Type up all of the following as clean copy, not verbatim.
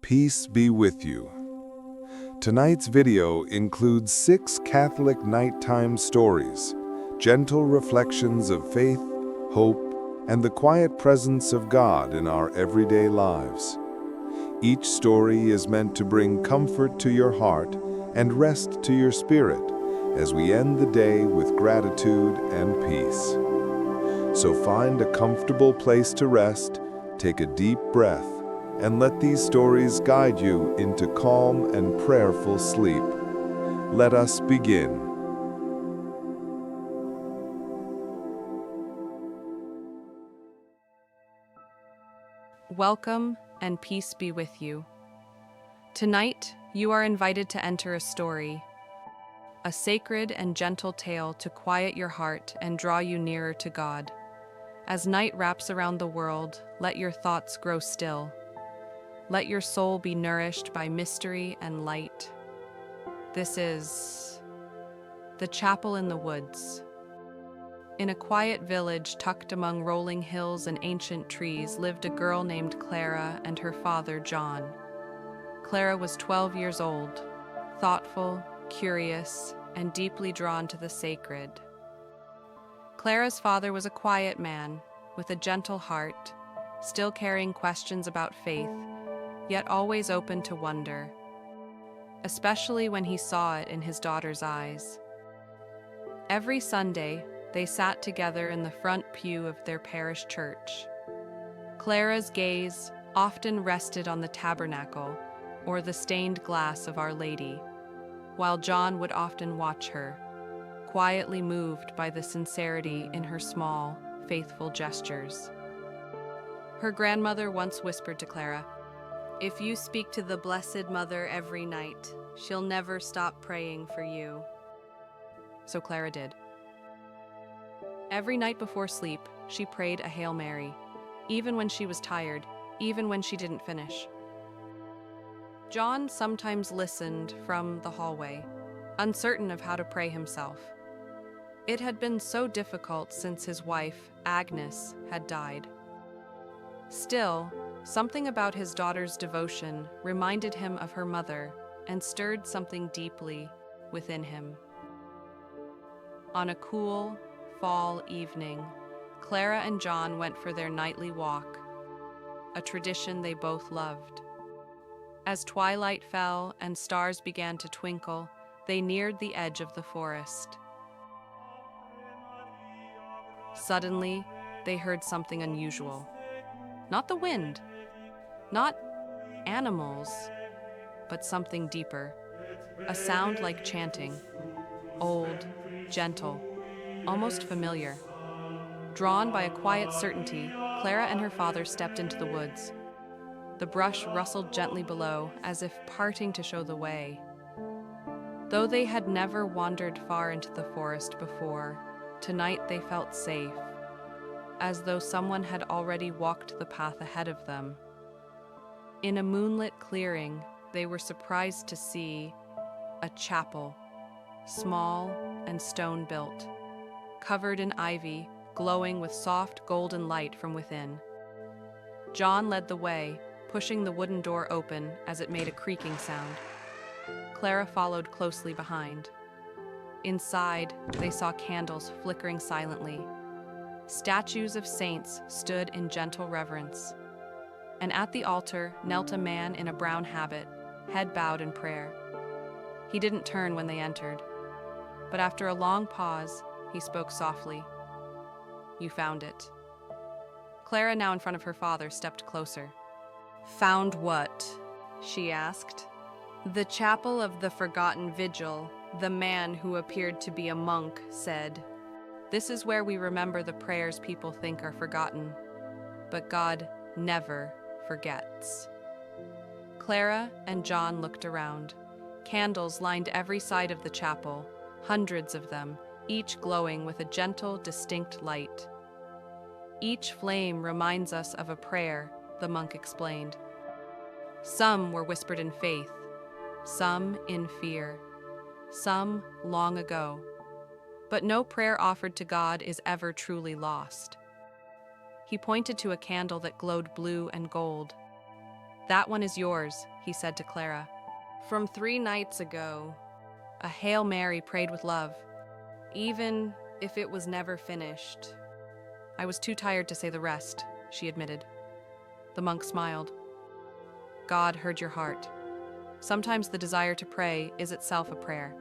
Peace be with you. Tonight's video includes 6 Catholic nighttime stories, gentle reflections of faith, hope, and the quiet presence of God in our everyday lives. Each story is meant to bring comfort to your heart and rest to your spirit as we end the day with gratitude and peace. So find a comfortable place to rest, take a deep breath, and let these stories guide you into calm and prayerful sleep. Let us begin. Welcome and peace be with you. Tonight, you are invited to enter a story, a sacred and gentle tale to quiet your heart and draw you nearer to God. As night wraps around the world, let your thoughts grow still. Let your soul be nourished by mystery and light. This is the Chapel in the Woods. In a quiet village tucked among rolling hills and ancient trees lived a girl named Clara and her father, John. Clara was 12 years old, thoughtful, curious, and deeply drawn to the sacred. Clara's father was a quiet man with a gentle heart, still carrying questions about faith, yet always open to wonder, especially when he saw it in his daughter's eyes. Every Sunday, they sat together in the front pew of their parish church. Clara's gaze often rested on the tabernacle or the stained glass of Our Lady, while John would often watch her, quietly moved by the sincerity in her small, faithful gestures. Her grandmother once whispered to Clara, "If you speak to the Blessed Mother every night, she'll never stop praying for you." So Clara did. Every night before sleep, she prayed a Hail Mary, even when she was tired, even when she didn't finish. John sometimes listened from the hallway, uncertain of how to pray himself. It had been so difficult since his wife, Agnes, had died. Still, something about his daughter's devotion reminded him of her mother and stirred something deeply within him. On a cool, fall evening, Clara and John went for their nightly walk, a tradition they both loved. As twilight fell and stars began to twinkle, they neared the edge of the forest. Suddenly, they heard something unusual. Not the wind, not animals, but something deeper. A sound like chanting, old, gentle, almost familiar. Drawn by a quiet certainty, Clara and her father stepped into the woods. The brush rustled gently below, as if parting to show the way. Though they had never wandered far into the forest before, tonight they felt safe, as though someone had already walked the path ahead of them. In a moonlit clearing, they were surprised to see a chapel, small and stone-built, covered in ivy, glowing with soft golden light from within. John led the way, pushing the wooden door open as it made a creaking sound. Clara followed closely behind. Inside, they saw candles flickering silently. Statues of saints stood in gentle reverence. And at the altar knelt a man in a brown habit, head bowed in prayer. He didn't turn when they entered, but after a long pause, he spoke softly. "You found it." Clara, now in front of her father, stepped closer. "Found what?" she asked. "The chapel of the forgotten vigil," the man who appeared to be a monk said. "This is where we remember the prayers people think are forgotten, but God never forgets." Clara and John looked around. Candles lined every side of the chapel, hundreds of them, each glowing with a gentle, distinct light. "Each flame reminds us of a prayer," the monk explained. "Some were whispered in faith, some in fear, some long ago. But no prayer offered to God is ever truly lost." He pointed to a candle that glowed blue and gold. "That one is yours," he said to Clara. "From 3 nights ago." A Hail Mary prayed with love, even if it was never finished. "I was too tired to say the rest," she admitted. The monk smiled. "God heard your heart. Sometimes the desire to pray is itself a prayer.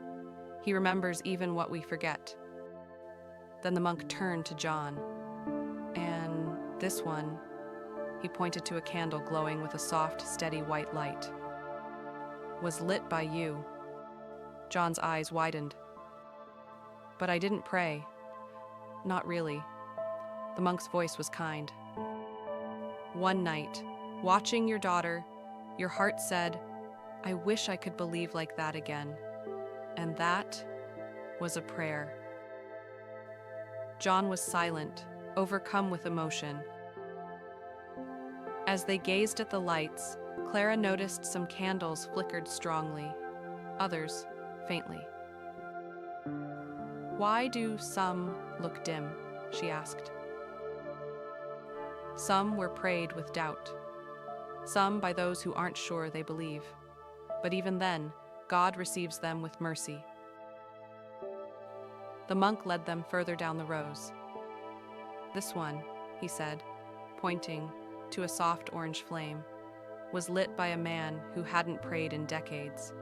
He remembers even what we forget." Then the monk turned to John. "And this one," he pointed to a candle glowing with a soft, steady white light, "was lit by you." John's eyes widened. "But I didn't pray. Not really." The monk's voice was kind. "One night, watching your daughter, your heart said, 'I wish I could believe like that again.' And that was a prayer." John was silent, overcome with emotion. As they gazed at the lights, Clara noticed some candles flickered strongly, others faintly. "Why do some look dim?" she asked. "Some were prayed with doubt, some by those who aren't sure they believe. But even then, God receives them with mercy." The monk led them further down the rows. "This one," he said, pointing to a soft orange flame, "was lit by a man who hadn't prayed in decades.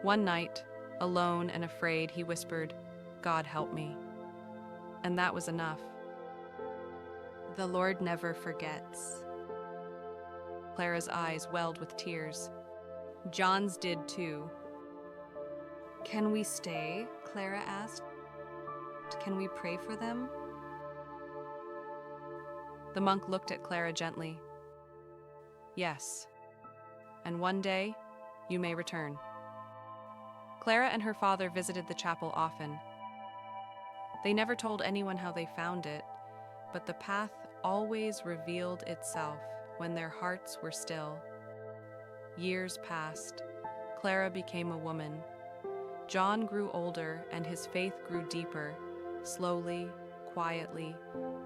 One night, alone and afraid, he whispered, 'God help me.' And that was enough." "The Lord never forgets." Clara's eyes welled with tears. John's did too. "Can we stay?" Clara asked. "Can we pray for them?" The monk looked at Clara gently. "Yes. And one day, you may return." Clara and her father visited the chapel often. They never told anyone how they found it, but the path always revealed itself when their hearts were still. Years passed. Clara became a woman. John grew older and his faith grew deeper, slowly, quietly,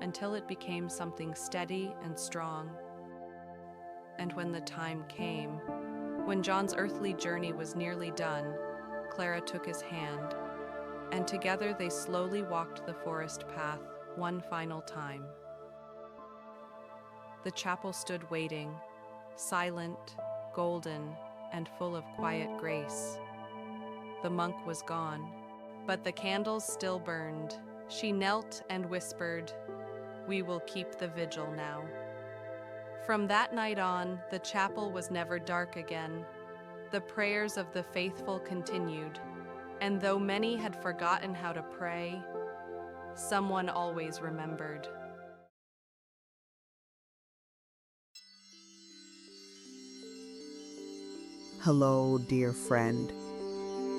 until it became something steady and strong. And when the time came, when John's earthly journey was nearly done, Clara took his hand, and together they slowly walked the forest path one final time. The chapel stood waiting, silent, golden, and full of quiet grace. The monk was gone, but the candles still burned. She knelt and whispered, "We will keep the vigil now." From that night on, the chapel was never dark again. The prayers of the faithful continued, and though many had forgotten how to pray, someone always remembered. Hello, dear friend.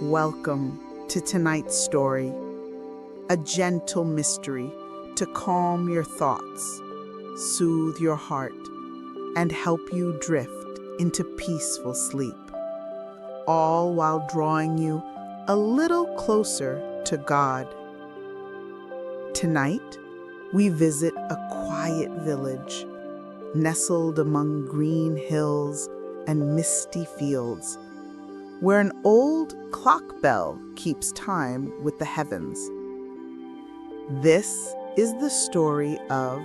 Welcome to tonight's story, a gentle mystery to calm your thoughts, soothe your heart, and help you drift into peaceful sleep, all while drawing you a little closer to God. Tonight, we visit a quiet village, nestled among green hills and misty fields, where an old clock bell keeps time with the heavens. This is the story of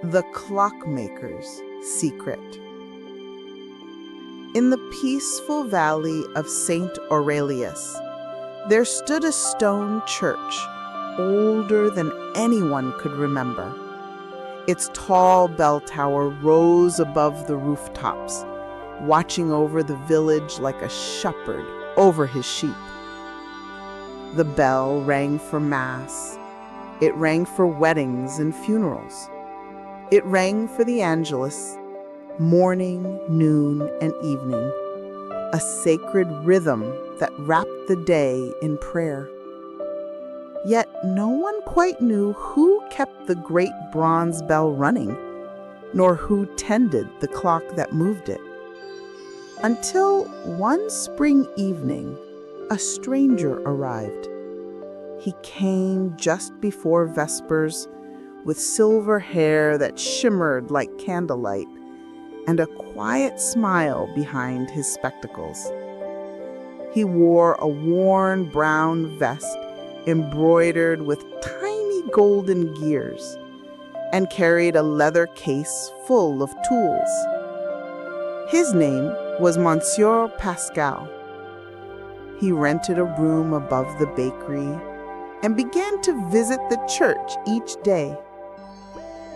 the Clockmaker's Secret. In the peaceful valley of St. Aurelius, there stood a stone church older than anyone could remember. Its tall bell tower rose above the rooftops, watching over the village like a shepherd over his sheep. The bell rang for mass. It rang for weddings and funerals. It rang for the Angelus, morning, noon, and evening, a sacred rhythm that wrapped the day in prayer. Yet no one quite knew who kept the great bronze bell running, nor who tended the clock that moved it. Until one spring evening, a stranger arrived. He came just before Vespers with silver hair that shimmered like candlelight and a quiet smile behind his spectacles. He wore a worn brown vest embroidered with tiny golden gears and carried a leather case full of tools. His name was Monsieur Pascal. He rented a room above the bakery and began to visit the church each day.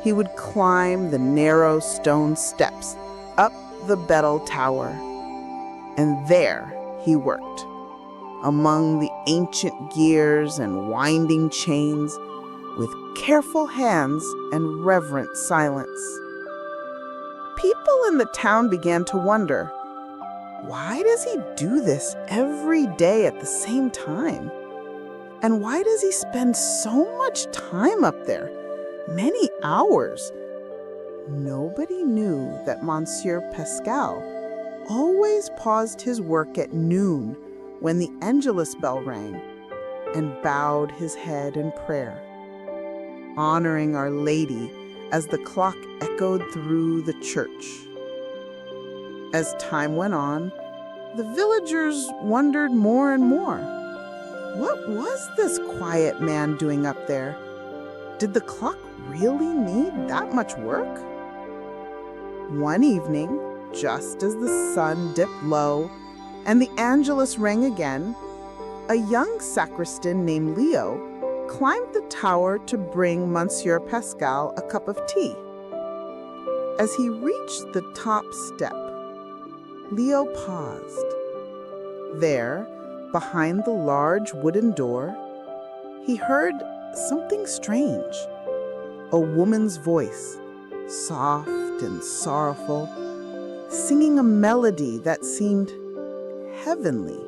He would climb the narrow stone steps up the bell tower, and there he worked, among the ancient gears and winding chains, with careful hands and reverent silence. People in the town began to wonder, why does he do this every day at the same time? And why does he spend so much time up there, many hours? Nobody knew that Monsieur Pascal always paused his work at noon when the Angelus bell rang and bowed his head in prayer, honoring Our Lady as the clock echoed through the church. As time went on, the villagers wondered more and more. What was this quiet man doing up there? Did the clock really need that much work? One evening, just as the sun dipped low and the Angelus rang again, a young sacristan named Leo climbed the tower to bring Monsieur Pascal a cup of tea. As he reached the top step, Leo paused. There, behind the large wooden door, he heard something strange. A woman's voice, soft and sorrowful, singing a melody that seemed heavenly.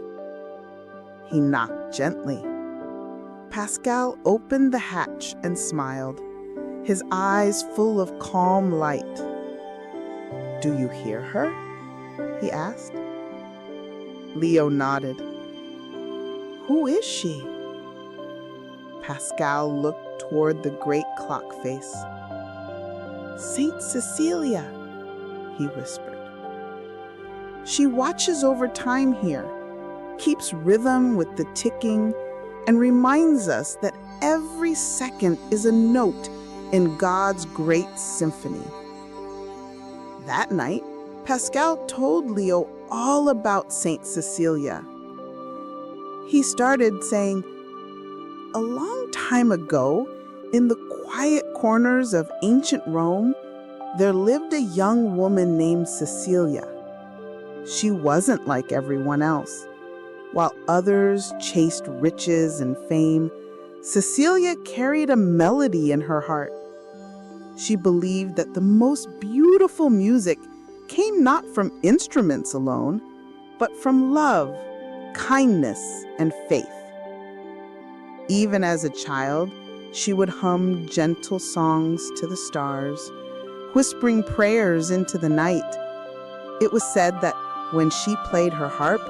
He knocked gently. Pascal opened the hatch and smiled, his eyes full of calm light. "Do you hear her?" he asked. Leo nodded. "Who is she?" Pascal looked toward the great clock face. "Saint Cecilia," he whispered. "She watches over time here, keeps rhythm with the ticking, and reminds us that every second is a note in God's great symphony." That night, Pascal told Leo all about Saint Cecilia. He started saying, "A long time ago, in the quiet corners of ancient Rome, there lived a young woman named Cecilia. She wasn't like everyone else. While others chased riches and fame, Cecilia carried a melody in her heart. She believed that the most beautiful music came not from instruments alone, but from love, kindness, and faith. Even as a child, she would hum gentle songs to the stars, whispering prayers into the night. It was said that when she played her harp,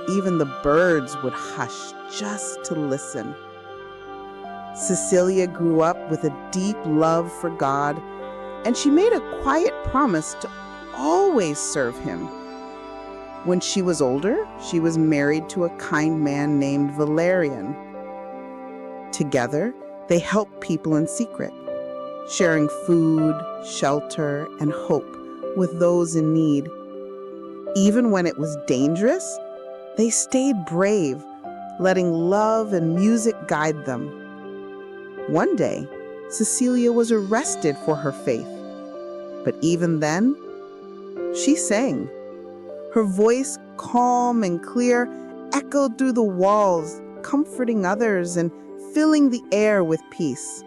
even the birds would hush just to listen. Cecilia grew up with a deep love for God, and she made a quiet promise to always serve Him. When she was older, she was married to a kind man named Valerian. Together, they helped people in secret, sharing food, shelter, and hope with those in need. Even when it was dangerous, they stayed brave, letting love and music guide them. One day, Cecilia was arrested for her faith, but even then, she sang. Her voice, calm and clear, echoed through the walls, comforting others and filling the air with peace.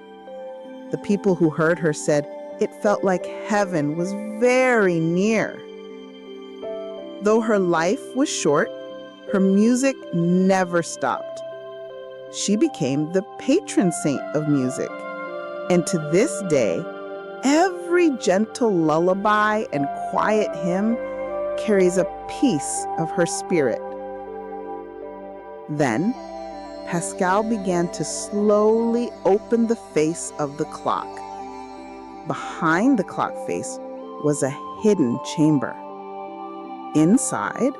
The people who heard her said it felt like heaven was very near. Though her life was short, her music never stopped. She became the patron saint of music, and to this day, every gentle lullaby and quiet hymn carries a piece of her spirit. Then, Pascal began to slowly open the face of the clock. Behind the clock face was a hidden chamber. Inside,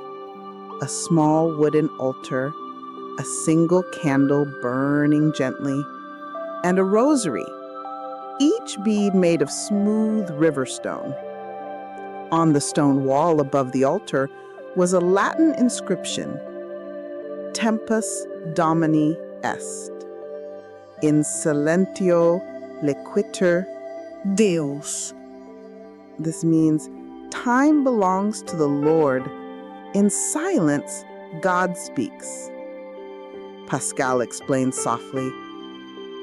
a small wooden altar, a single candle burning gently, and a rosary, each bead made of smooth river stone. On the stone wall above the altar was a Latin inscription, Tempus Domini est. In silentio liquiter Deus. This means time belongs to the Lord. In silence, God speaks. Pascal explains softly,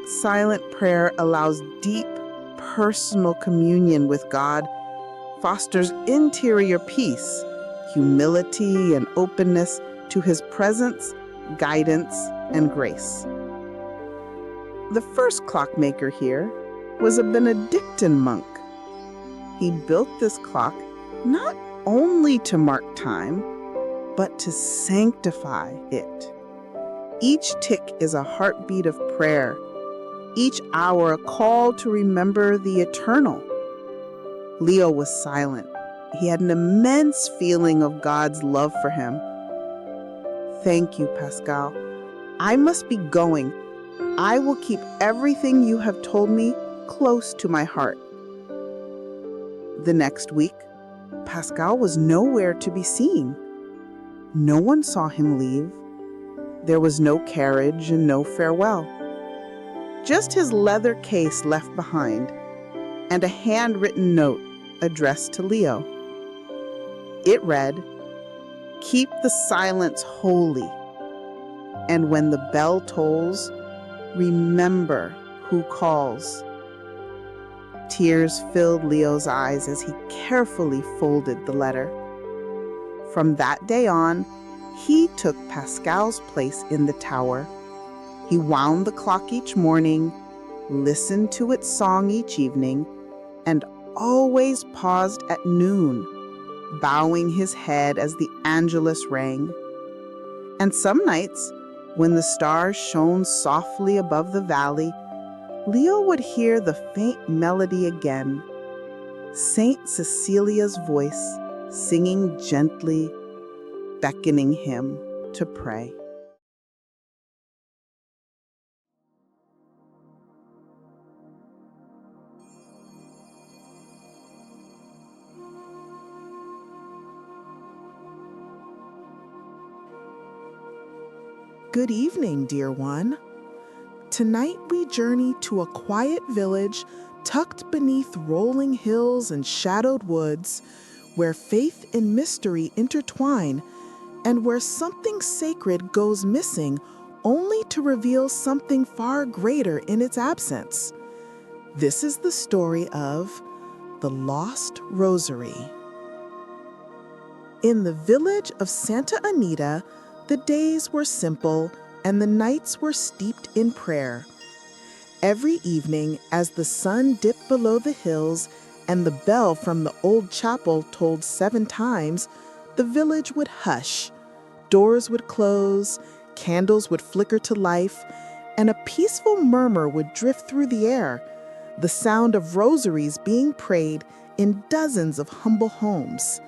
silent prayer allows deep, personal communion with God, fosters interior peace, humility, and openness to His presence, guidance, and grace. The first clockmaker here was a Benedictine monk. He built this clock not only to mark time, but to sanctify it. Each tick is a heartbeat of prayer, each hour a call to remember the eternal. Leo was silent. He had an immense feeling of God's love for him. Thank you, Pascal. I must be going. I will keep everything you have told me close to my heart. The next week, Pascal was nowhere to be seen. No one saw him leave. There was no carriage and no farewell. Just his leather case left behind, and a handwritten note addressed to Leo. It read, "Keep the silence holy, and when the bell tolls, remember who calls." Tears filled Leo's eyes as he carefully folded the letter. From that day on, he took Pascal's place in the tower. He wound the clock each morning, listened to its song each evening, and always paused at noon, bowing his head as the Angelus rang. And some nights, when the stars shone softly above the valley, Leo would hear the faint melody again, Saint Cecilia's voice singing gently, beckoning him to pray. Good evening, dear one. Tonight we journey to a quiet village tucked beneath rolling hills and shadowed woods, where faith and mystery intertwine, and where something sacred goes missing only to reveal something far greater in its absence. This is the story of the Lost Rosary. In the village of Santa Anita, the days were simple and the nights were steeped in prayer. Every evening, as the sun dipped below the hills and the bell from the old chapel tolled 7 times, the village would hush. Doors would close, candles would flicker to life, and a peaceful murmur would drift through the air, the sound of rosaries being prayed in dozens of humble homes.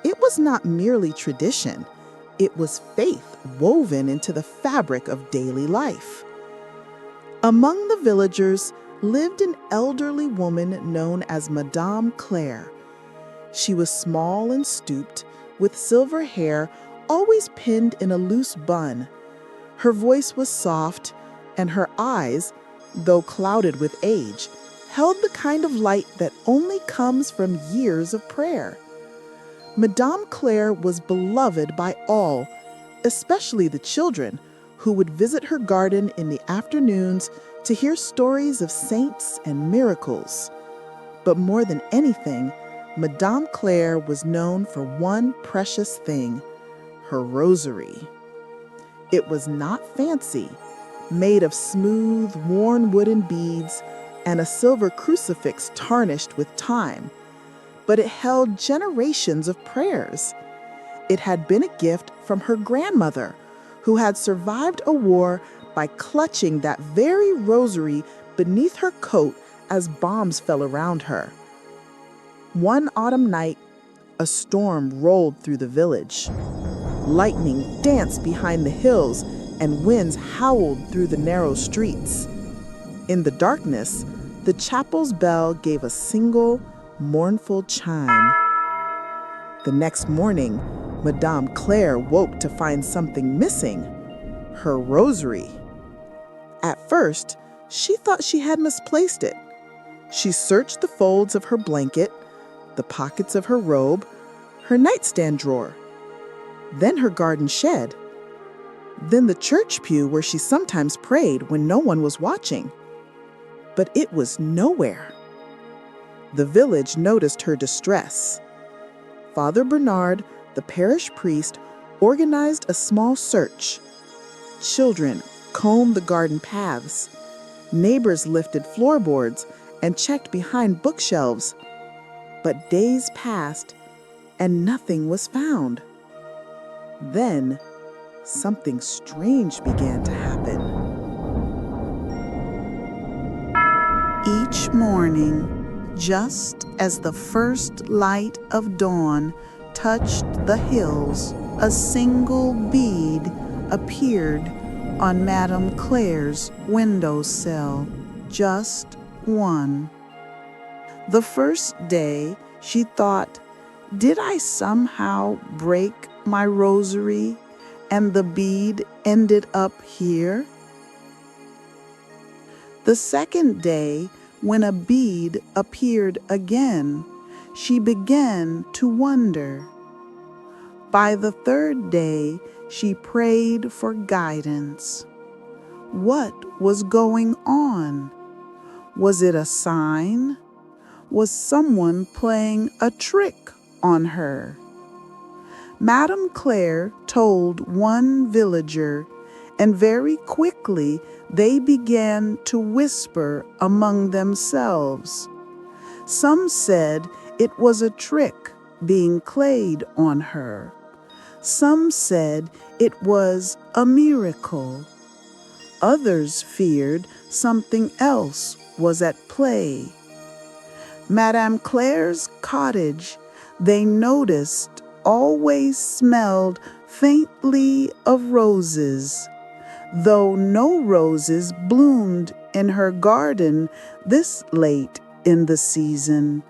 It was not merely tradition. It was faith woven into the fabric of daily life. Among the villagers lived an elderly woman known as Madame Claire. She was small and stooped, with silver hair always pinned in a loose bun. Her voice was soft, and her eyes, though clouded with age, held the kind of light that only comes from years of prayer. Madame Claire was beloved by all, especially the children, who would visit her garden in the afternoons to hear stories of saints and miracles. But more than anything, Madame Claire was known for one precious thing, her rosary. It was not fancy, made of smooth, worn wooden beads and a silver crucifix tarnished with time, but it held generations of prayers. It had been a gift from her grandmother, who had survived a war by clutching that very rosary beneath her coat as bombs fell around her. One autumn night, a storm rolled through the village. Lightning danced behind the hills, and winds howled through the narrow streets. In the darkness, the chapel's bell gave a single, mournful chime. The next morning, Madame Claire woke to find something missing: her rosary. At first, she thought she had misplaced it. She searched the folds of her blanket, the pockets of her robe, her nightstand drawer, then her garden shed, then the church pew where she sometimes prayed when no one was watching. But it was nowhere. The village noticed her distress. Father Bernard, the parish priest, organized a small search. Children combed the garden paths. Neighbors lifted floorboards and checked behind bookshelves. But days passed and nothing was found. Then something strange began to happen. Each morning, just as the first light of dawn touched the hills, a single bead appeared on Madame Claire's windowsill. Just one. The first day, she thought, did I somehow break my rosary and the bead ended up here? The second day, when a bead appeared again, she began to wonder. By the third day, she prayed for guidance. What was going on? Was it a sign? Was someone playing a trick on her? Madame Claire told one villager, and very quickly they began to whisper among themselves. Some said it was a trick being played on her. Some said it was a miracle. Others feared something else was at play. Madame Claire's cottage, they noticed, always smelled faintly of roses, though no roses bloomed in her garden this late in the season.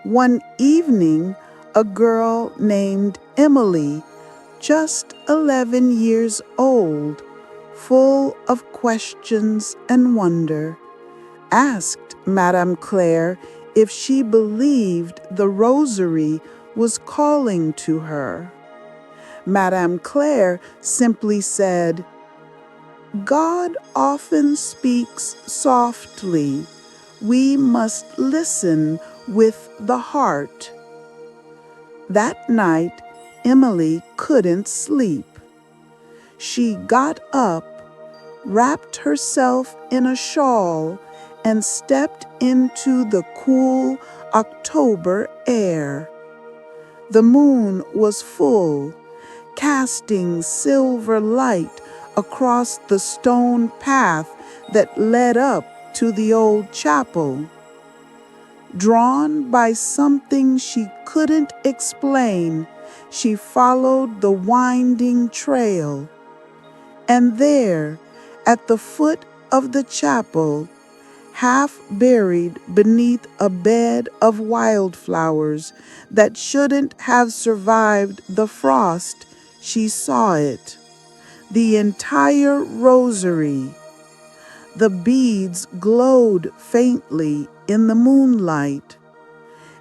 One evening, a girl named Emily, just 11 years old, full of questions and wonder, asked Madame Claire if she believed the rosary was calling to her. Madame Claire simply said, "God often speaks softly. We must listen with the heart." That night, Emily couldn't sleep. She got up, wrapped herself in a shawl, and stepped into the cool October air. The moon was full, casting silver light across the stone path that led up to the old chapel. Drawn by something she couldn't explain, she followed the winding trail. And there, at the foot of the chapel, half buried beneath a bed of wildflowers that shouldn't have survived the frost, she saw it. The entire rosary. The beads glowed faintly in the moonlight.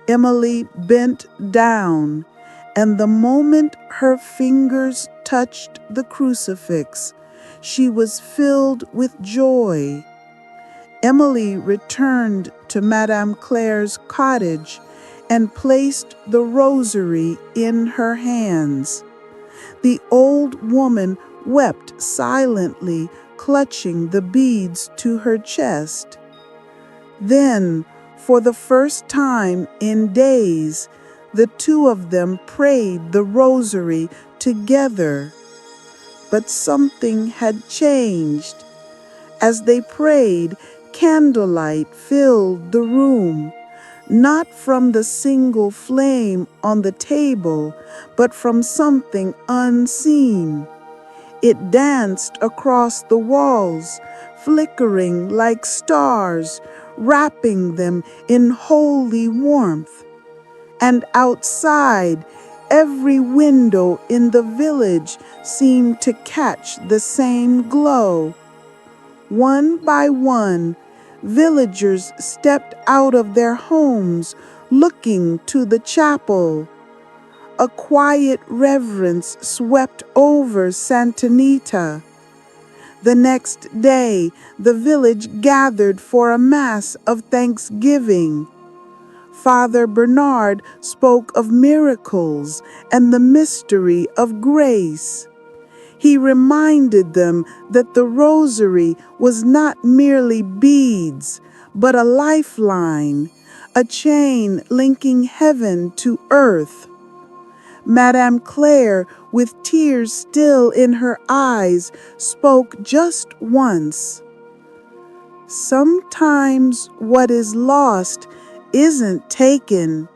Emily bent down, and the moment her fingers touched the crucifix, she was filled with joy. Emily returned to Madame Claire's cottage and placed the rosary in her hands. The old woman wept silently, clutching the beads to her chest. Then, for the first time in days, the two of them prayed the rosary together. But something had changed. As they prayed, candlelight filled the room. not from the single flame on the table, but from something unseen. It danced across the walls, flickering like stars, wrapping them in holy warmth. And outside, every window in the village seemed to catch the same glow. One by one, villagers stepped out of their homes, looking to the chapel. A quiet reverence swept over Santanita. The next day, the village gathered for a mass of thanksgiving. Father Bernard spoke of miracles and the mystery of grace. He reminded them that the Rosary was not merely beads, but a lifeline, a chain linking heaven to earth. Madame Claire, with tears still in her eyes, spoke just once. Sometimes what is lost isn't taken.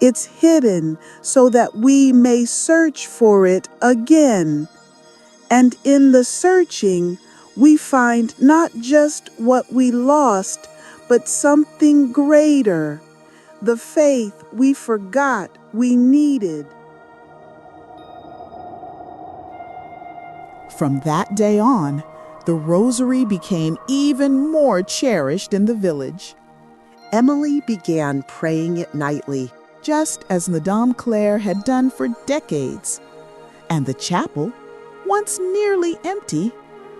It's hidden so that we may search for it again. And in the searching, we find not just what we lost, but something greater, the faith we forgot we needed. From that day on, the Rosary became even more cherished in the village. Emily began praying it nightly. Just as Madame Claire had done for decades. And the chapel, once nearly empty,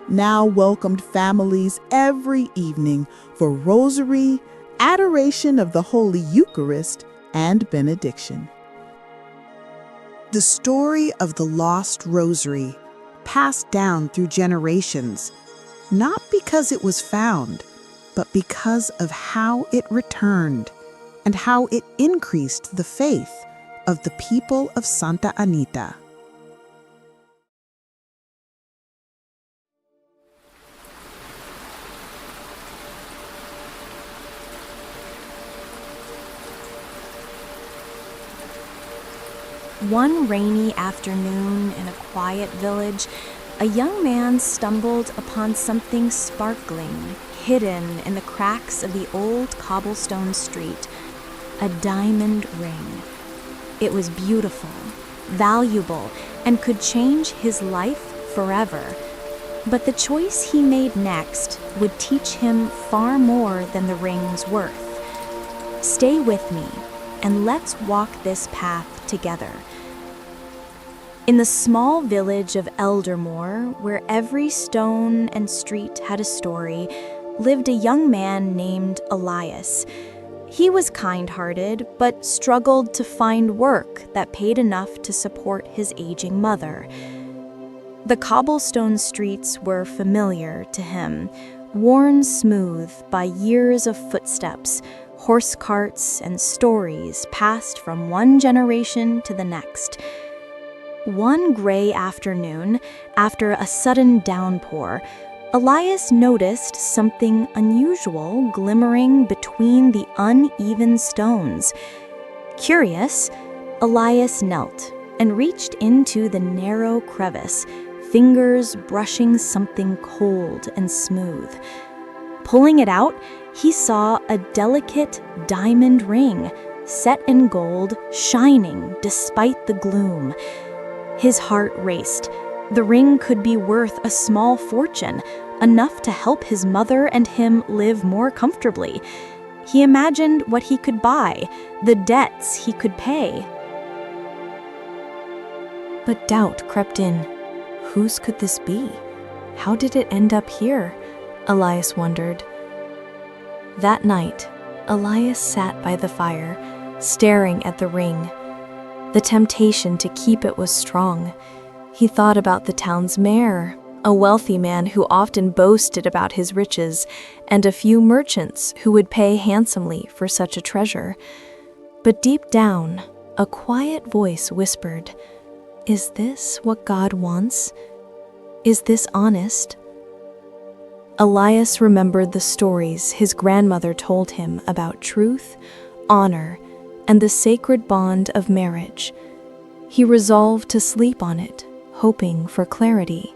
now welcomed families every evening for Rosary, adoration of the Holy Eucharist, and benediction. The story of the lost Rosary, passed down through generations, not because it was found, but because of how it returned and how it increased the faith of the people of Santa Anita. One rainy afternoon in a quiet village, a young man stumbled upon something sparkling, hidden in the cracks of the old cobblestone street, a diamond ring. It was beautiful, valuable, and could change his life forever. But the choice he made next would teach him far more than the ring's worth. Stay with me, and let's walk this path together. In the small village of Eldermore, where every stone and street had a story, lived a young man named Elias. He was kind-hearted, but struggled to find work that paid enough to support his aging mother. The cobblestone streets were familiar to him, worn smooth by years of footsteps, horse carts, and stories passed from one generation to the next. One gray afternoon, after a sudden downpour, Elias noticed something unusual glimmering between the uneven stones. Curious, Elias knelt and reached into the narrow crevice, fingers brushing something cold and smooth. Pulling it out, he saw a delicate diamond ring, set in gold, shining despite the gloom. His heart raced. The ring could be worth a small fortune, enough to help his mother and him live more comfortably. He imagined what he could buy, the debts he could pay. But doubt crept in. Whose could this be? How did it end up here? Elias wondered. That night, Elias sat by the fire, staring at the ring. The temptation to keep it was strong. He thought about the town's mayor, a wealthy man who often boasted about his riches, and a few merchants who would pay handsomely for such a treasure. But deep down, a quiet voice whispered, "Is this what God wants? Is this honest?" Elias remembered the stories his grandmother told him about truth, honor, and the sacred bond of marriage. He resolved to sleep on it, hoping for clarity.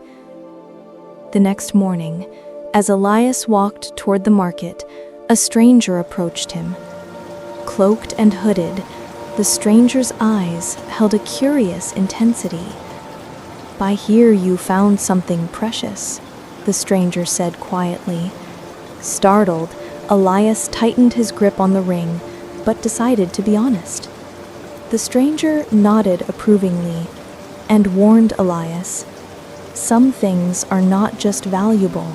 The next morning, as Elias walked toward the market, a stranger approached him. Cloaked and hooded, the stranger's eyes held a curious intensity. "I hear you found something precious," the stranger said quietly. Startled, Elias tightened his grip on the ring, but decided to be honest. The stranger nodded approvingly and warned Elias, "Some things are not just valuable,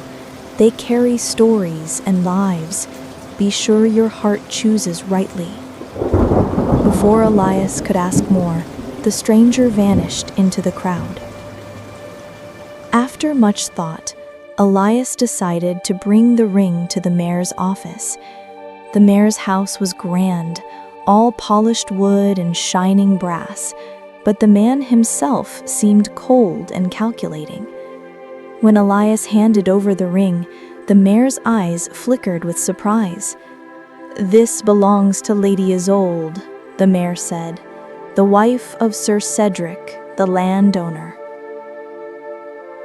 they carry stories and lives. Be sure your heart chooses rightly." Before Elias could ask more, the stranger vanished into the crowd. After much thought, Elias decided to bring the ring to the mayor's office. The mayor's house was grand, all polished wood and shining brass, but the man himself seemed cold and calculating. When Elias handed over the ring, the mayor's eyes flickered with surprise. "This belongs to Lady Isolde," the mayor said, "the wife of Sir Cedric, the landowner."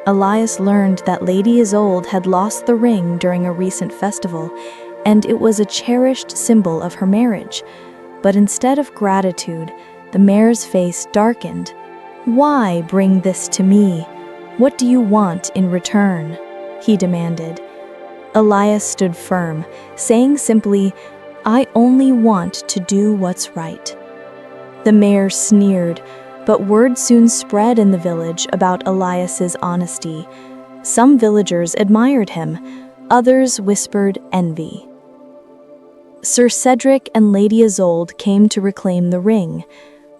Elias learned that Lady Isolde had lost the ring during a recent festival, and it was a cherished symbol of her marriage. But instead of gratitude, the mayor's face darkened. "Why bring this to me? What do you want in return?" he demanded. Elias stood firm, saying simply, "I only want to do what's right." The mayor sneered, but word soon spread in the village about Elias's honesty. Some villagers admired him, others whispered envy. Sir Cedric and Lady Isolde came to reclaim the ring.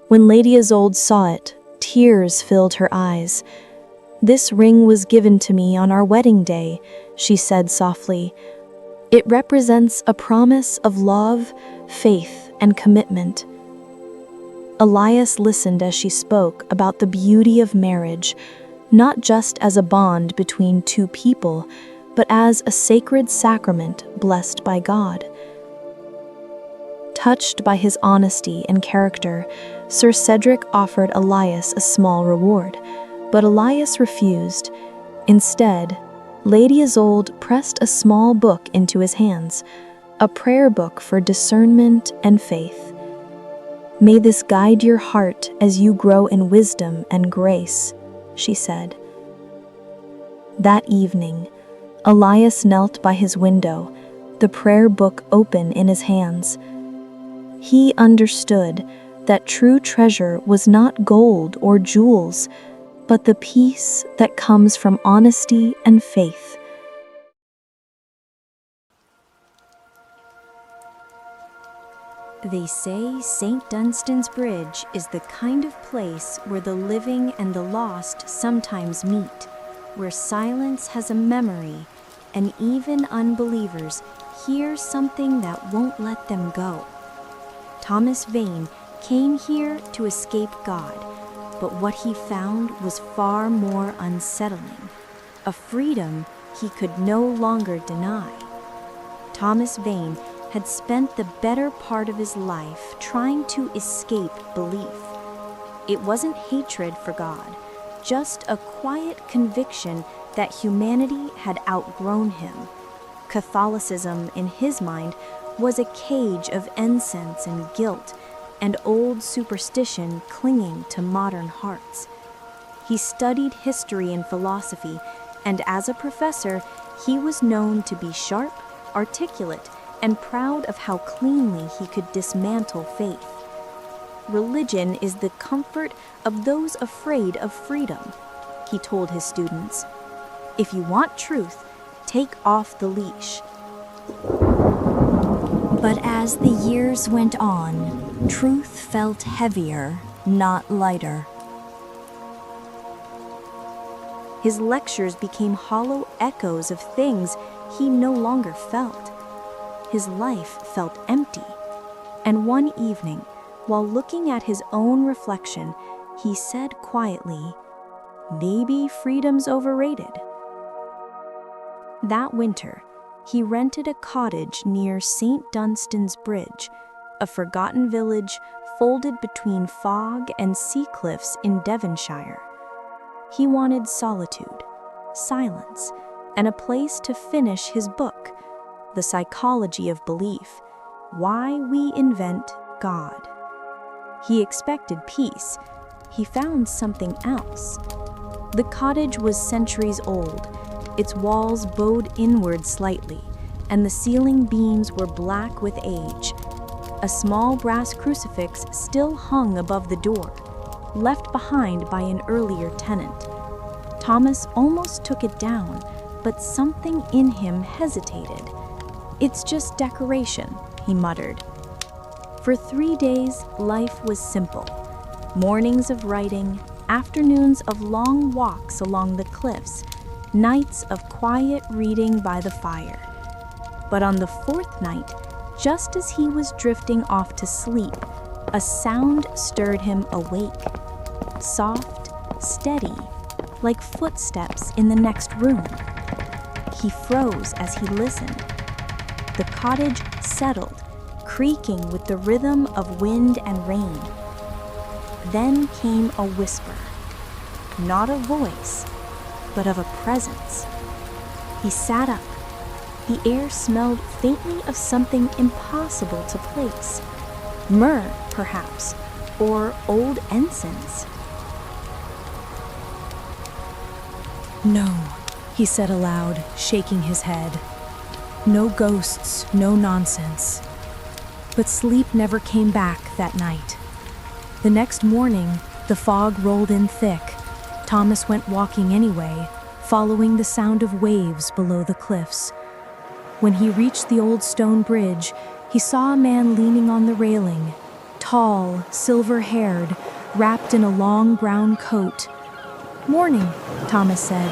When Lady Isolde saw it, tears filled her eyes. "This ring was given to me on our wedding day," she said softly. "It represents a promise of love, faith, and commitment." Elias listened as she spoke about the beauty of marriage, not just as a bond between two people, but as a sacred sacrament blessed by God. Touched by his honesty and character, Sir Cedric offered Elias a small reward, but Elias refused. Instead, Lady Isolde pressed a small book into his hands, a prayer book for discernment and faith. "May this guide your heart as you grow in wisdom and grace," she said. That evening, Elias knelt by his window, the prayer book open in his hands. He understood that true treasure was not gold or jewels, but the peace that comes from honesty and faith. They say St. Dunstan's Bridge is the kind of place where the living and the lost sometimes meet, where silence has a memory, and even unbelievers hear something that won't let them go. Thomas Vane came here to escape God, but what he found was far more unsettling, a freedom he could no longer deny. Thomas Vane had spent the better part of his life trying to escape belief. It wasn't hatred for God, just a quiet conviction that humanity had outgrown him. Catholicism, in his mind, was a cage of incense and guilt, and old superstition clinging to modern hearts. He studied history and philosophy, and as a professor, he was known to be sharp, articulate, and proud of how cleanly he could dismantle faith. Religion is the comfort of those afraid of freedom, he told his students. If you want truth, take off the leash. But as the years went on, truth felt heavier, not lighter. His lectures became hollow echoes of things he no longer felt. His life felt empty, and one evening, while looking at his own reflection, he said quietly, "Maybe freedom's overrated." That winter, he rented a cottage near St. Dunstan's Bridge, a forgotten village folded between fog and sea cliffs in Devonshire. He wanted solitude, silence, and a place to finish his book, The Psychology of Belief: Why We Invent God. He expected peace. He found something else. The cottage was centuries old. Its walls bowed inward slightly, and the ceiling beams were black with age. A small brass crucifix still hung above the door, left behind by an earlier tenant. Thomas almost took it down, but something in him hesitated. "It's just decoration," he muttered. For 3 days, life was simple. Mornings of writing, afternoons of long walks along the cliffs, nights of quiet reading by the fire. But on the 4th night, just as he was drifting off to sleep, a sound stirred him awake. Soft, steady, like footsteps in the next room. He froze as he listened. The cottage settled, creaking with the rhythm of wind and rain. Then came a whisper, not a voice, but of a presence. He sat up. The air smelled faintly of something impossible to place. Myrrh, perhaps, or old ensigns. "No," he said aloud, shaking his head. "No ghosts, no nonsense." But sleep never came back that night. The next morning, the fog rolled in thick. Thomas went walking anyway, following the sound of waves below the cliffs. When he reached the old stone bridge, he saw a man leaning on the railing, tall, silver-haired, wrapped in a long brown coat. "Morning," Thomas said.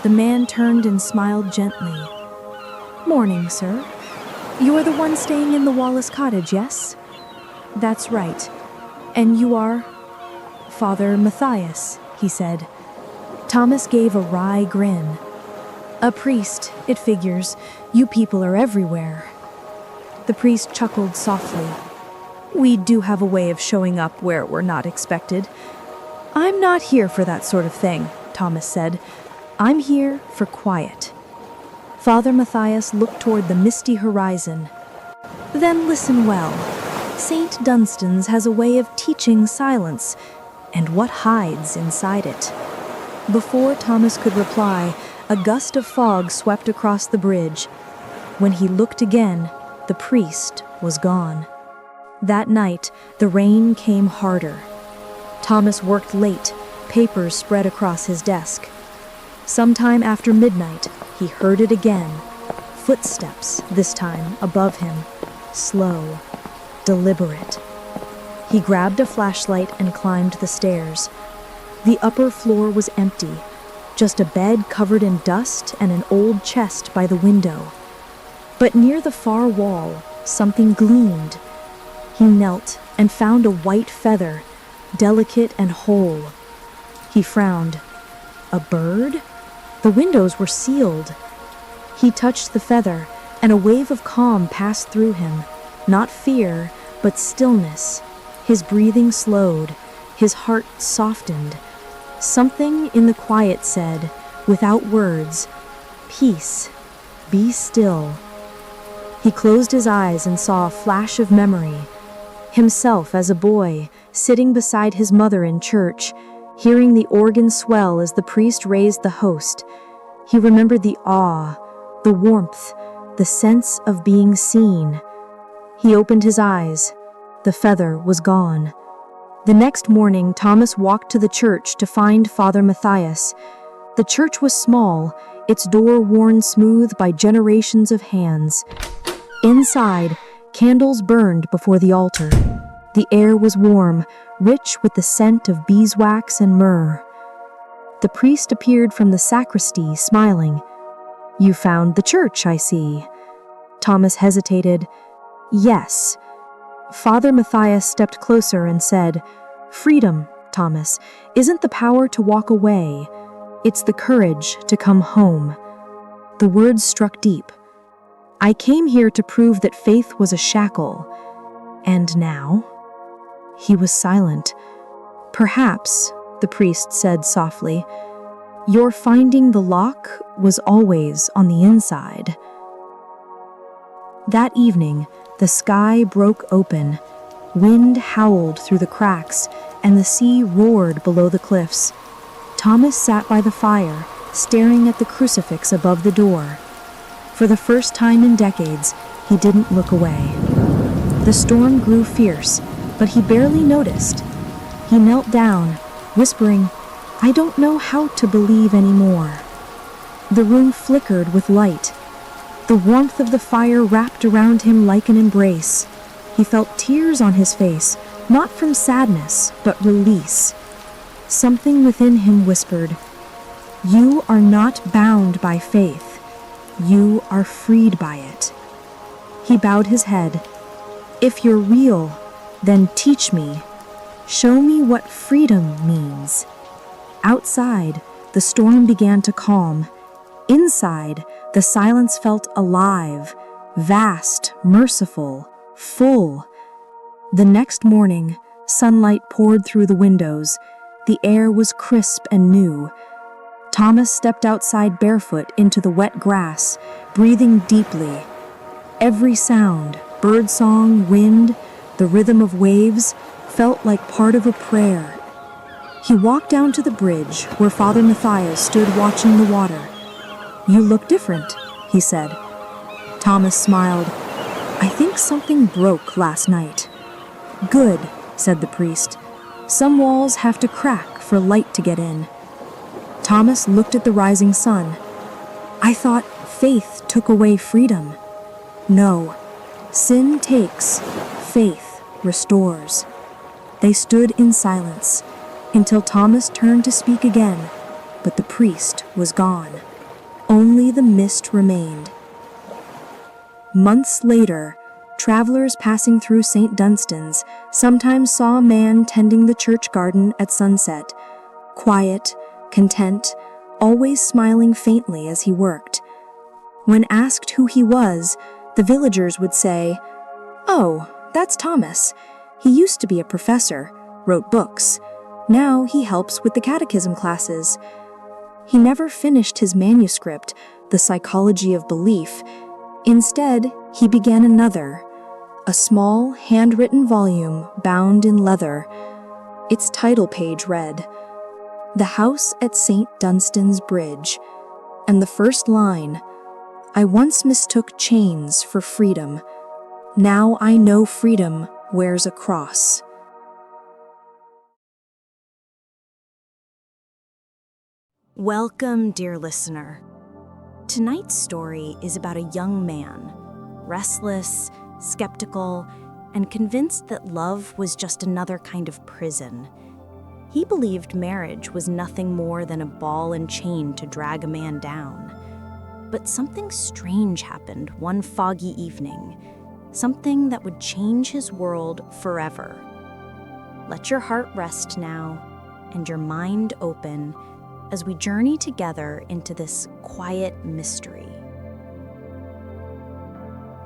The man turned and smiled gently. "Morning, sir. You are the one staying in the Wallace cottage, yes?" "That's right. And you are?" "Father Matthias," he said. Thomas gave a wry grin. "A priest, it figures. You people are everywhere." The priest chuckled softly. "We do have a way of showing up where we're not expected." "I'm not here for that sort of thing," Thomas said. "I'm here for quiet." Father Matthias looked toward the misty horizon. "Then listen well. St. Dunstan's has a way of teaching silence, and what hides inside it." Before Thomas could reply, a gust of fog swept across the bridge. When he looked again, the priest was gone. That night, the rain came harder. Thomas worked late, papers spread across his desk. Sometime after midnight, he heard it again. Footsteps, this time above him, slow, deliberate. He grabbed a flashlight and climbed the stairs. The upper floor was empty, just a bed covered in dust and an old chest by the window. But near the far wall, something gleamed. He knelt and found a white feather, delicate and whole. He frowned. A bird? The windows were sealed. He touched the feather, and a wave of calm passed through him. Not fear, but stillness. His breathing slowed. His heart softened. Something in the quiet said, without words, "Peace, be still." He closed his eyes and saw a flash of memory. Himself as a boy, sitting beside his mother in church, hearing the organ swell as the priest raised the host. He remembered the awe, the warmth, the sense of being seen. He opened his eyes. The feather was gone. The next morning, Thomas walked to the church to find Father Matthias. The church was small, its door worn smooth by generations of hands. Inside, candles burned before the altar. The air was warm, rich with the scent of beeswax and myrrh. The priest appeared from the sacristy, smiling. "You found the church, I see." Thomas hesitated. "Yes." Father Matthias stepped closer and said, "Freedom, Thomas, isn't the power to walk away. It's the courage to come home." The words struck deep. "I came here to prove that faith was a shackle. And now? He was silent. Perhaps, the priest said softly, your finding the lock was always on the inside. That evening, the sky broke open. Wind howled through the cracks, and the sea roared below the cliffs. Thomas sat by the fire, staring at the crucifix above the door. For the first time in decades, he didn't look away. The storm grew fierce, but he barely noticed. He knelt down, whispering, I don't know how to believe anymore. The room flickered with light. The warmth of the fire wrapped around him like an embrace. He felt tears on his face, not from sadness, but release. Something within him whispered, you are not bound by faith. You are freed by it. He bowed his head. If you're real, then teach me. Show me what freedom means. Outside, the storm began to calm. Inside, the silence felt alive, vast, merciful, full. The next morning, sunlight poured through the windows. The air was crisp and new. Thomas stepped outside barefoot into the wet grass, breathing deeply. Every sound, birdsong, wind, the rhythm of waves, felt like part of a prayer. He walked down to the bridge where Father Matthias stood watching the water. You look different, he said. Thomas smiled. I think something broke last night. Good, said the priest. Some walls have to crack for light to get in. Thomas looked at the rising sun. I thought faith took away freedom. No, sin takes, faith restores. They stood in silence until Thomas turned to speak again, but the priest was gone. Only the mist remained. Months later, travelers passing through St. Dunstan's sometimes saw a man tending the church garden at sunset, quiet, content, always smiling faintly as he worked. When asked who he was, the villagers would say, "Oh, that's Thomas. He used to be a professor, wrote books. Now he helps with the catechism classes." He never finished his manuscript, The Psychology of Belief. Instead, he began another, a small, handwritten volume bound in leather. Its title page read, The House at St. Dunstan's Bridge, and the first line, I once mistook chains for freedom. Now I know freedom wears a cross. Welcome, dear listener. Tonight's story is about a young man, restless, skeptical, and convinced that love was just another kind of prison. He believed marriage was nothing more than a ball and chain to drag a man down. But something strange happened one foggy evening, something that would change his world forever. Let your heart rest now, and your mind open, as we journey together into this quiet mystery.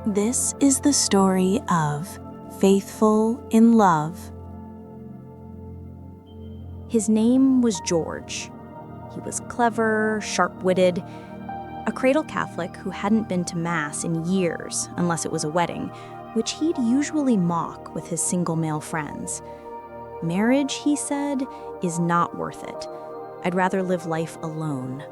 This is the story of Faithful in Love. His name was George. He was clever, sharp-witted, a cradle Catholic who hadn't been to Mass in years, unless it was a wedding, which he'd usually mock with his single male friends. Marriage, he said, is not worth it. I'd rather live life alone.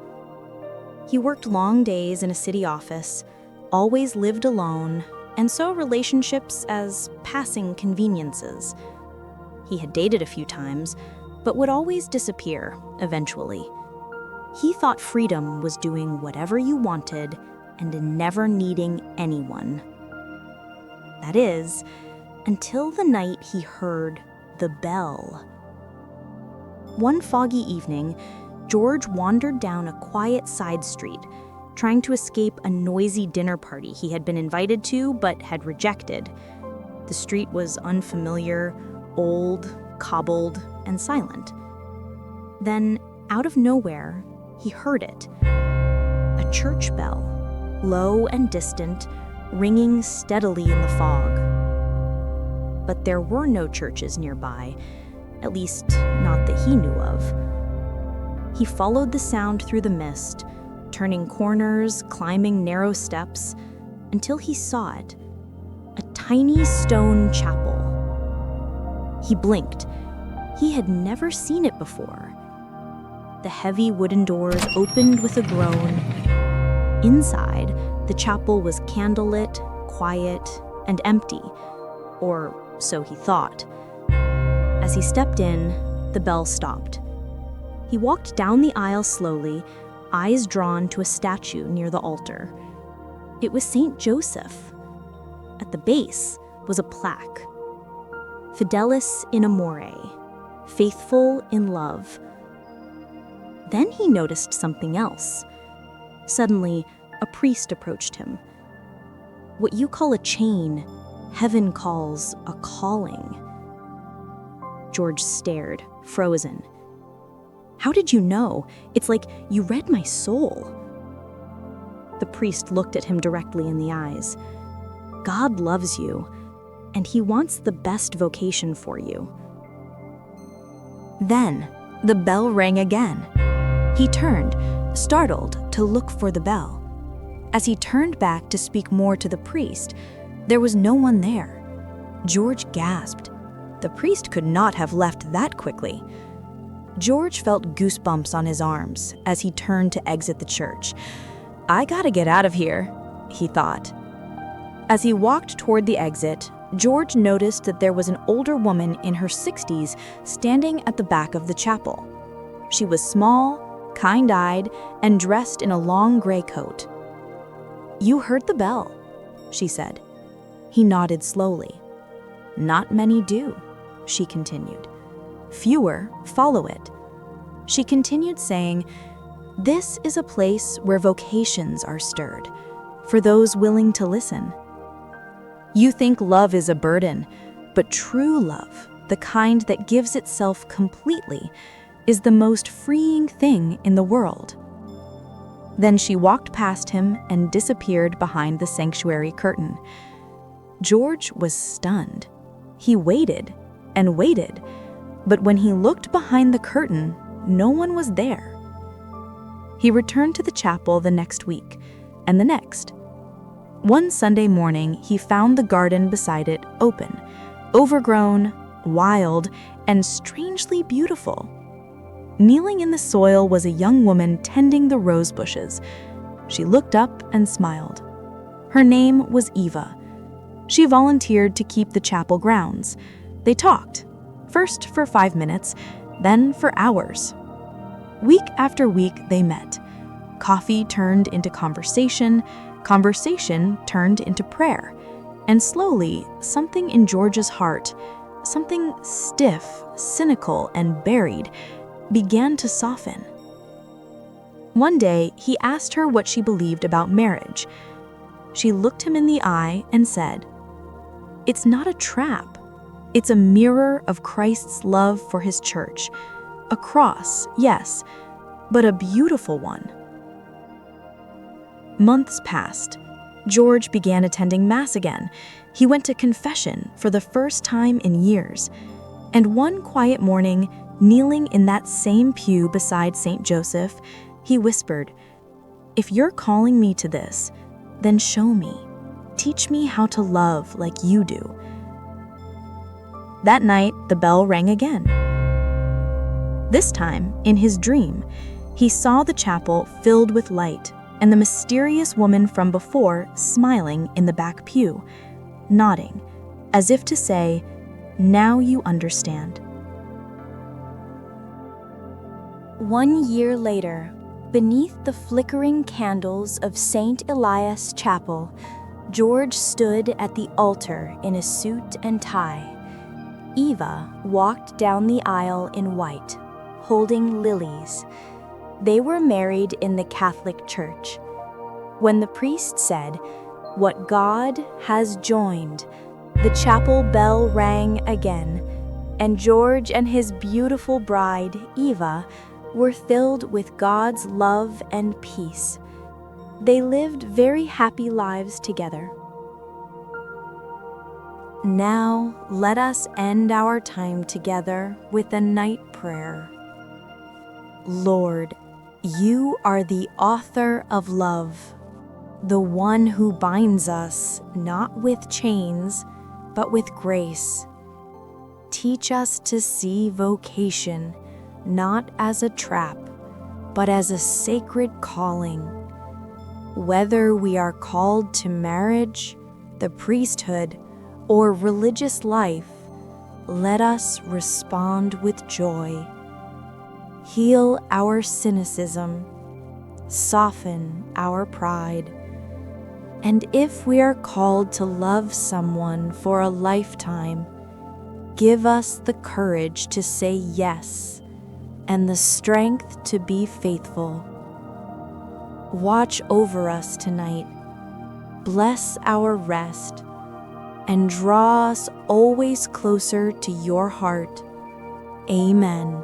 He worked long days in a city office, always lived alone, and saw relationships as passing conveniences. He had dated a few times, but would always disappear eventually. He thought freedom was doing whatever you wanted and never needing anyone. That is, until the night he heard the bell. One foggy evening, George wandered down a quiet side street, trying to escape a noisy dinner party he had been invited to but had rejected. The street was unfamiliar, old, cobbled, and silent. Then, out of nowhere, he heard it. A church bell, low and distant, ringing steadily in the fog. but there were no churches nearby, at least not that he knew of. He followed the sound through the mist, turning corners, climbing narrow steps, until he saw it, a tiny stone chapel. He blinked. He had never seen it before. The heavy wooden doors opened with a groan. Inside, the chapel was candlelit, quiet, and empty, or so he thought. As he stepped in, the bell stopped. He walked down the aisle slowly, eyes drawn to a statue near the altar. It was Saint Joseph. At the base was a plaque. Fidelis in amore, faithful in love. Then he noticed something else. Suddenly, a priest approached him. What you call a chain, heaven calls a calling. George stared, frozen. How did you know? It's like you read my soul. The priest looked at him directly in the eyes. God loves you, and he wants the best vocation for you. Then, the bell rang again. He turned, startled, to look for the bell. As he turned back to speak more to the priest, there was no one there. George gasped. The priest could not have left that quickly. George felt goosebumps on his arms as he turned to exit the church. I gotta get out of here, he thought. As he walked toward the exit, George noticed that there was an older woman in her 60s standing at the back of the chapel. She was small, kind-eyed, and dressed in a long gray coat. You heard the bell, she said. He nodded slowly. Not many do, she continued. Fewer follow it. She continued saying, this is a place where vocations are stirred, for those willing to listen. You think love is a burden, but true love, the kind that gives itself completely, is the most freeing thing in the world. Then she walked past him and disappeared behind the sanctuary curtain. George was stunned. He waited and waited, but when he looked behind the curtain, no one was there. He returned to the chapel the next week, and the next. One Sunday morning, he found the garden beside it open, overgrown, wild, and strangely beautiful. Kneeling in the soil was a young woman tending the rose bushes. She looked up and smiled. Her name was Eva. She volunteered to keep the chapel grounds. They talked, first for 5 minutes, then for hours. Week after week, they met. Coffee turned into conversation, conversation turned into prayer, and slowly, something in George's heart, something stiff, cynical, and buried, began to soften. One day, he asked her what she believed about marriage. She looked him in the eye and said, "It's not a trap. It's a mirror of Christ's love for his church. A cross, yes, but a beautiful one." Months passed. George began attending Mass again. He went to confession for the first time in years. And one quiet morning, kneeling in that same pew beside St. Joseph, he whispered, "If you're calling me to this, then show me. Teach me how to love like you do." That night, the bell rang again. This time, in his dream, he saw the chapel filled with light and the mysterious woman from before smiling in the back pew, nodding, as if to say, "Now you understand." 1 year later, beneath the flickering candles of St. Elias Chapel, George stood at the altar in a suit and tie. Eva walked down the aisle in white, holding lilies. They were married in the Catholic Church. When the priest said, "What God has joined," the chapel bell rang again, and George and his beautiful bride, Eva, were filled with God's love and peace. They lived very happy lives together. Now let us end our time together with a night prayer. Lord, you are the author of love, the one who binds us not with chains, but with grace. Teach us to see vocation not as a trap, but as a sacred calling. Whether we are called to marriage, the priesthood, or religious life, let us respond with joy. Heal our cynicism, soften our pride, and if we are called to love someone for a lifetime, give us the courage to say yes and the strength to be faithful. Watch over us tonight, bless our rest, and draw us always closer to your heart. Amen.